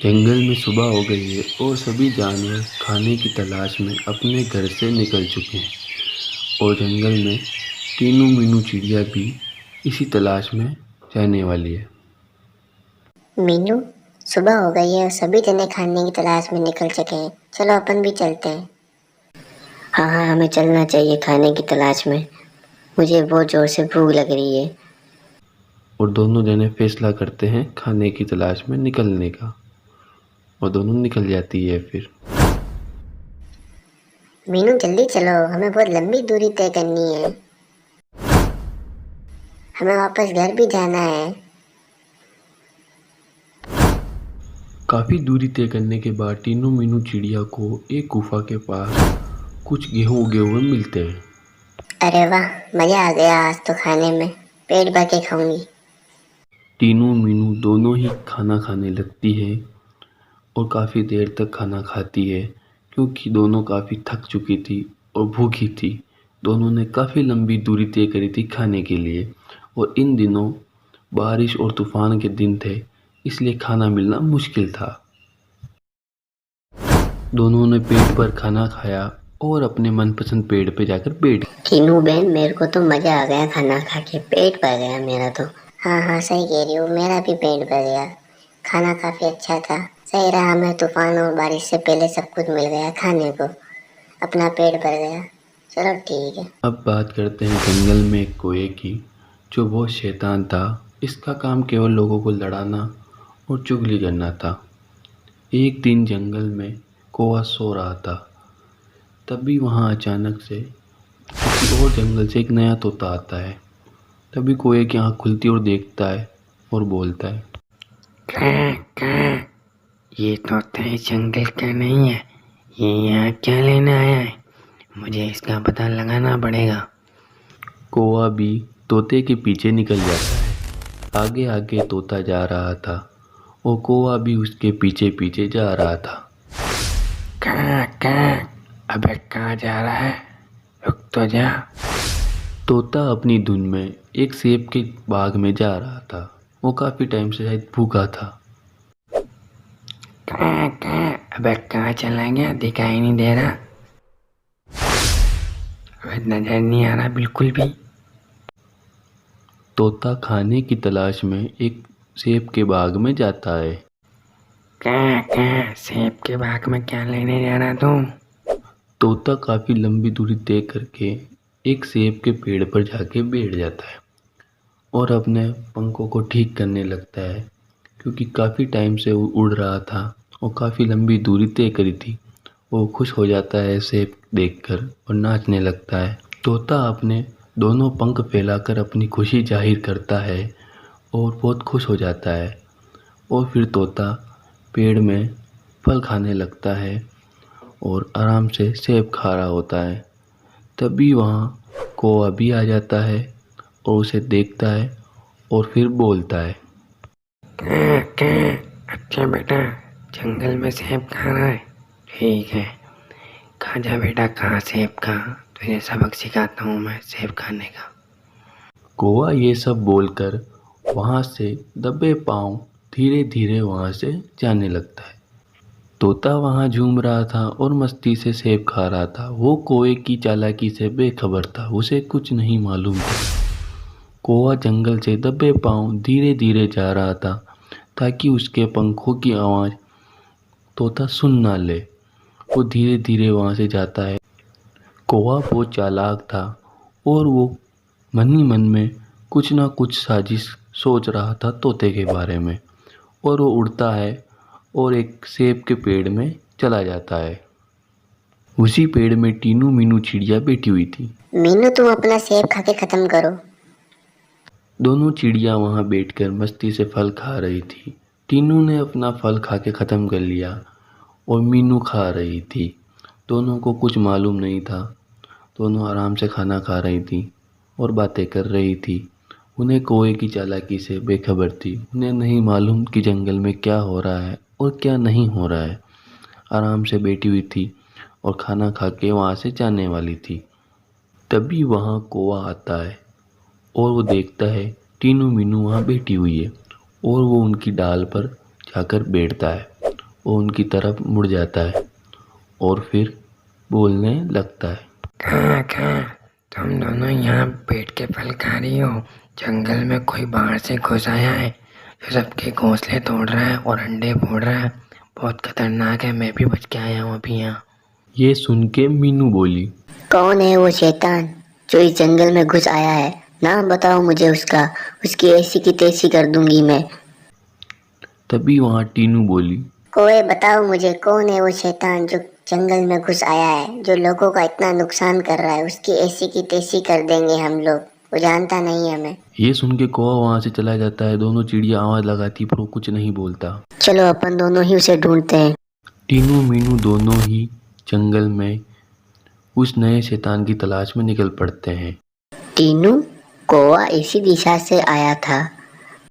जंगल में सुबह हो गई है और सभी जानवर खाने की तलाश में अपने घर से निकल चुके हैं और जंगल में टीनू मीनू चिड़िया भी इसी तलाश में जाने वाली है। मीनू, सुबह हो गई है और सभी जने खाने की तलाश में निकल चुके हैं। चलो अपन भी चलते हैं। हाँ, हमें चलना चाहिए खाने की तलाश में। मुझे बहुत जोर से भूख लग रही है। और दोनों जने फैसला करते हैं खाने की तलाश में निकलने का और दोनों निकल जाती है। फिर मीनू जल्दी चलो, हमें बहुत लंबी दूरी तय करनी है। हमें वापस घर भी जाना है। काफ़ी दूरी तय करने के बाद टीनू मीनू चिड़िया को एक गुफा के पास कुछ गेहूं उगे हुए मिलते हैं। अरे वाह, मजा आ गया आज तो खाने में। पेट भर के खाऊंगी। टीनू मीनू दोनों ही खाना खाने लगती है और काफ़ी देर तक खाना खाती है क्योंकि दोनों काफ़ी थक चुकी थी और भूखी थी। दोनों ने काफ़ी लंबी दूरी तय करी थी खाने के लिए और इन दिनों बारिश और तूफान के दिन थे, इसलिए खाना मिलना मुश्किल था। दोनों ने पेट भर खाना खाया और अपने मनपसंद पेड़ पे जाकर बैठ गए। टीनू बहन, मेरे को तो मजा आ गया खाना खा के। पेट भर गया मेरा तो। हाँ, सही कह रही हो, मेरा भी पेट भर गया। खाना काफी अच्छा था। सही रहा, हमें तूफान और बारिश से पहले सब कुछ मिल गया खाने को। अपना पेट भर गया। चलो ठीक है। अब बात करते हैं जंगल में एक कोए की, जो बहुत शैतान था। इसका काम केवल लोगों को लड़ाना और चुगली करना था। एक दिन जंगल में कौवा सो रहा था, तभी वहाँ अचानक से किसी और जंगल से एक नया तोता आता है। तभी कोए की आँख खुलती और देखता है और बोलता है, क्या ये तोता इस जंगल का नहीं है। ये यहाँ क्या लेने आया है? मुझे इसका पता लगाना पड़ेगा। कौवा भी तोते के पीछे निकल जाता है। आगे आगे तोता जा रहा था और कौवा भी उसके पीछे पीछे जा रहा था। कहाँ अबे कहाँ जा रहा है? रुक तो जा। तोता अपनी धुन में एक सेब के बाग में जा रहा था। वो काफ़ी टाइम से शायद भूखा था। अबे कहाँ चला गया? दिखाई नहीं दे रहा। अबे नजर नहीं आ रहा बिल्कुल भी। तोता खाने की तलाश में एक सेब के बाग में जाता है। कहाँ सेब के बाग में क्या लेने जा रहा तुम? तोता काफ़ी लंबी दूरी तय करके एक सेब के पेड़ पर जाके बैठ जाता है और अपने पंखों को ठीक करने लगता है क्योंकि काफ़ी टाइम से वो उड़ रहा था और काफ़ी लंबी दूरी तय करी थी। वो खुश हो जाता है सेब देखकर और नाचने लगता है। तोता अपने दोनों पंख फैलाकर अपनी खुशी जाहिर करता है और बहुत खुश हो जाता है और फिर तोता पेड़ में फल खाने लगता है और आराम से सेब खा रहा होता है। तभी वहाँ कौवा भी आ जाता है और उसे देखता है और फिर बोलता है, अच्छा बेटा, जंगल में सेब खा रहा है। ठीक है, खा जा बेटा, खा सेब खा। तुझे सबक सिखाता हूँ मैं सेब खाने का। कौवा ये सब बोलकर वहाँ से दबे पाँव धीरे धीरे वहाँ से जाने लगता है। तोता वहाँ झूम रहा था और मस्ती से सेब खा रहा था। वो कौवे की चालाकी से बेखबर था, उसे कुछ नहीं मालूम था। कौवा जंगल से दबे पाँव धीरे धीरे जा रहा था ताकि उसके पंखों की आवाज़ तोता सुन ना ले। वो धीरे धीरे वहाँ से जाता है। कौवा बहुत चालाक था और वो मन ही मन में कुछ ना कुछ साजिश सोच रहा था तोते के बारे में और वो उड़ता है और एक सेब के पेड़ में चला जाता है। उसी पेड़ में टीनू मीनू चिड़िया बैठी हुई थी। मीनू, तुम अपना सेब खा के खत्म करो। दोनों चिड़िया वहाँ बैठकर मस्ती से फल खा रही थी। टीनू ने अपना फल खा के ख़त्म कर लिया और मीनू खा रही थी। दोनों को कुछ मालूम नहीं था। दोनों आराम से खाना खा रही थी और बातें कर रही थी। उन्हें कौवे की चालाकी से बेखबर थी। उन्हें नहीं मालूम कि जंगल में क्या हो रहा है और क्या नहीं हो रहा है। आराम से बैठी हुई थी और खाना खा के वहाँ से जाने वाली थी। तभी वहाँ कौवा आता है और वो देखता है टीनू मीनू वहाँ बैठी हुई है और वो उनकी डाल पर जाकर बैठता है वो उनकी तरफ मुड़ जाता है और फिर बोलने लगता है। कहाँ तुम दोनों यहाँ बैठ के फल खा रही हो? जंगल में कोई बाहर से घुस आया है जो सबके घोंसले तोड़ रहा है और अंडे फोड़ रहा है। बहुत खतरनाक है, मैं भी बच के आया हूँ अभी यहाँ। ये सुन के मीनू बोली, कौन है वो शैतान जो इस जंगल में घुस आया है? नाम बताओ मुझे उसका, उसकी ऐसी की तैसी कर दूंगी मैं। तभी वहाँ टीनू बोली, कोई बताओ मुझे, कौन है वो शैतान जो जंगल में घुस आया है, जो लोगों का इतना नुकसान कर रहा है? उसकी ऐसी की तैसी कर देंगे हम लोग, वो जानता नहीं है हमें। ये सुन के कौवा वहाँ से चला जाता है। दोनों चिड़िया आवाज़ लगाती पर वो कुछ नहीं बोलता। चलो अपन दोनों ही उसे ढूंढते हैं। टीनू मीनू दोनों ही जंगल में उस नए शैतान की तलाश में निकल पड़ते हैं। टीनू, कौवा इसी दिशा से आया था,